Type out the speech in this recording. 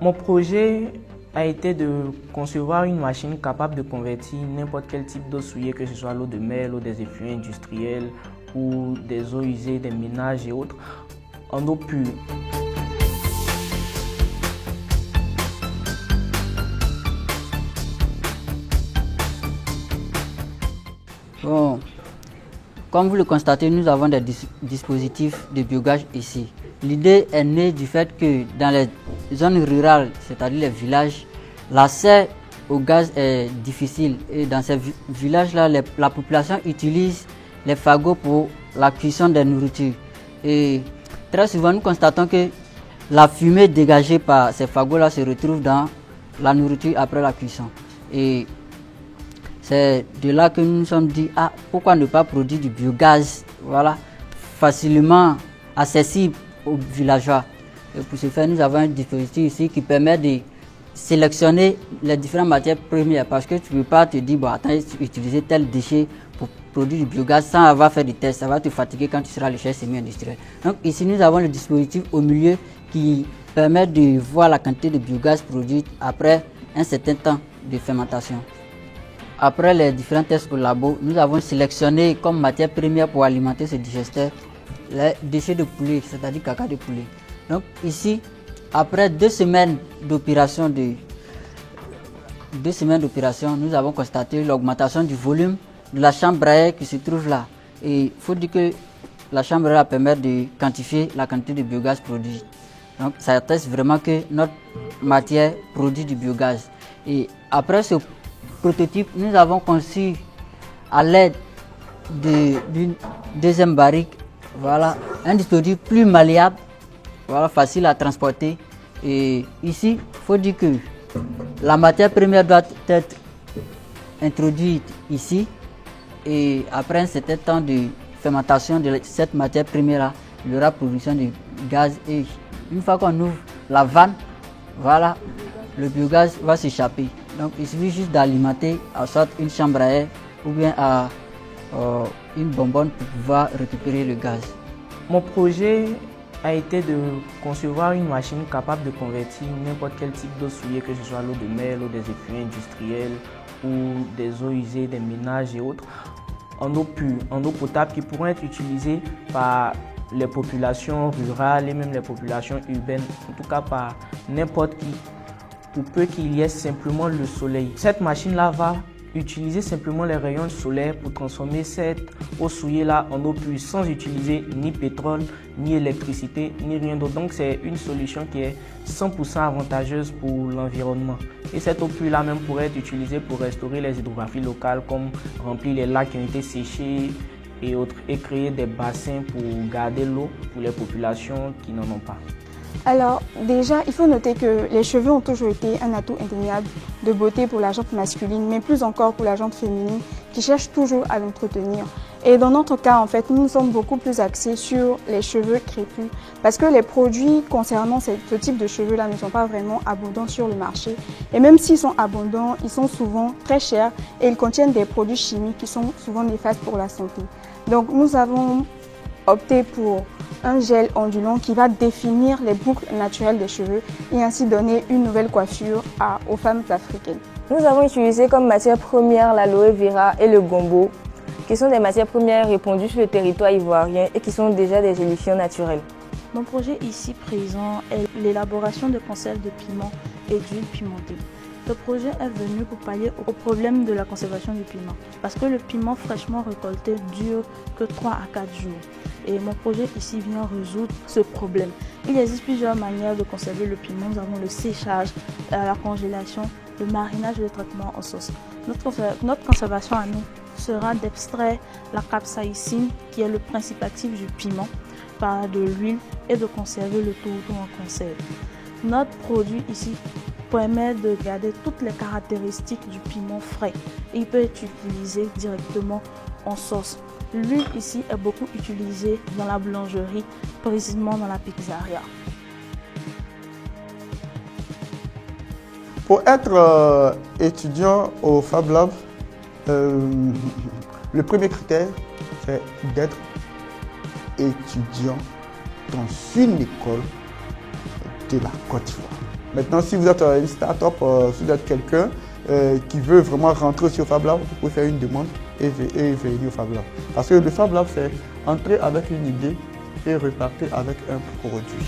Mon projet a été de concevoir une machine capable de convertir n'importe quel type d'eau souillée, que ce soit l'eau de mer, l'eau des effluents industriels ou des eaux usées des ménages et autres, en eau pure. Bon, comme vous le constatez, nous avons des dispositifs de biogaz ici. L'idée est née du fait que dans les zones rurales, c'est-à-dire les villages, l'accès au gaz est difficile. Et dans ces villages-là, la population utilise les fagots pour la cuisson des nourritures. Et très souvent, nous constatons que la fumée dégagée par ces fagots-là se retrouve dans la nourriture après la cuisson. Et c'est de là que nous nous sommes dit, pourquoi ne pas produire du biogaz, voilà, facilement accessible aux villageois. Et pour ce faire, nous avons un dispositif ici qui permet de sélectionner les différentes matières premières, parce que tu ne peux pas te dire, attends, utiliser tel déchet pour produire du biogaz sans avoir fait des tests, ça va te fatiguer quand tu seras à l'échelle semi-industrielle. Donc ici, nous avons le dispositif au milieu qui permet de voir la quantité de biogaz produite après un certain temps de fermentation. Après les différents tests au labo, nous avons sélectionné comme matière première pour alimenter ce digesteur les déchets de poulet, c'est-à-dire caca de poulet. Donc ici, après 2 semaines d'opération, nous avons constaté l'augmentation du volume de la chambre à air qui se trouve là. Et il faut dire que la chambre à air permet de quantifier la quantité de biogaz produit. Donc ça atteste vraiment que notre matière produit du biogaz. Et après ce prototype, nous avons conçu à l'aide d'une deuxième barrique, voilà, un dispositif plus malléable, voilà, facile à transporter. Et ici, il faut dire que la matière première doit être introduite ici, et après un certain temps de fermentation de cette matière première-là, il y aura production de gaz. Et une fois qu'on ouvre la vanne, voilà, le biogaz va s'échapper. Donc il suffit juste d'alimenter à soit une chambre à air ou bien à une bonbonne pour pouvoir récupérer le gaz. Mon projet a été de concevoir une machine capable de convertir n'importe quel type d'eau souillée, que ce soit l'eau de mer, l'eau des effluents industriels ou des eaux usées des ménages et autres, en eau pure, en eau potable qui pourront être utilisées par les populations rurales et même les populations urbaines, en tout cas par n'importe qui, pour peu qu'il y ait simplement le soleil. Cette machine-là va utiliser simplement les rayons solaires pour transformer cette eau souillée-là en eau pure sans utiliser ni pétrole, ni électricité, ni rien d'autre. Donc c'est une solution qui est 100% avantageuse pour l'environnement. Et cette eau pure-là même pourrait être utilisée pour restaurer les hydrographies locales, comme remplir les lacs qui ont été séchés et autres, et créer des bassins pour garder l'eau pour les populations qui n'en ont pas. Alors déjà, il faut noter que les cheveux ont toujours été un atout indéniable de beauté pour la jante masculine, mais plus encore pour la jante féminine qui cherche toujours à l'entretenir. Et dans notre cas, en fait, nous sommes beaucoup plus axés sur les cheveux crépus parce que les produits concernant ce type de cheveux-là ne sont pas vraiment abondants sur le marché. Et même s'ils sont abondants, ils sont souvent très chers et ils contiennent des produits chimiques qui sont souvent néfastes pour la santé. Donc nous avons opté pour un gel ondulant qui va définir les boucles naturelles des cheveux et ainsi donner une nouvelle coiffure aux femmes africaines. Nous avons utilisé comme matière première l'aloe vera et le gombo, qui sont des matières premières répandues sur le territoire ivoirien et qui sont déjà des gélifiants naturels. Mon projet ici présent est l'élaboration de conserves de piment et d'huile pimentée. Ce projet est venu pour pallier au problème de la conservation du piment, parce que le piment fraîchement récolté dure que 3 à 4 jours. Et mon projet ici vient résoudre ce problème. Il existe plusieurs manières de conserver le piment. Nous avons le séchage, la congélation, le marinage et le traitement en sauce. Notre conservation à nous sera d'extraire la capsaïcine, qui est le principe actif du piment, par de l'huile et de conserver le tout en conserve. Notre produit ici permet de garder toutes les caractéristiques du piment frais. Il peut être utilisé directement en sauce. L'huile ici est beaucoup utilisée dans la boulangerie, précisément dans la pizzeria. Pour être étudiant au Fab Lab, le premier critère, c'est d'être étudiant dans une école de la Côte d'Ivoire. Maintenant, si vous êtes une start-up, si vous êtes quelqu'un qui veut vraiment rentrer aussi au Fab Lab, vous pouvez faire une demande et venir au Fab Lab. Parce que le Fab Lab, c'est entrer avec une idée et repartir avec un produit.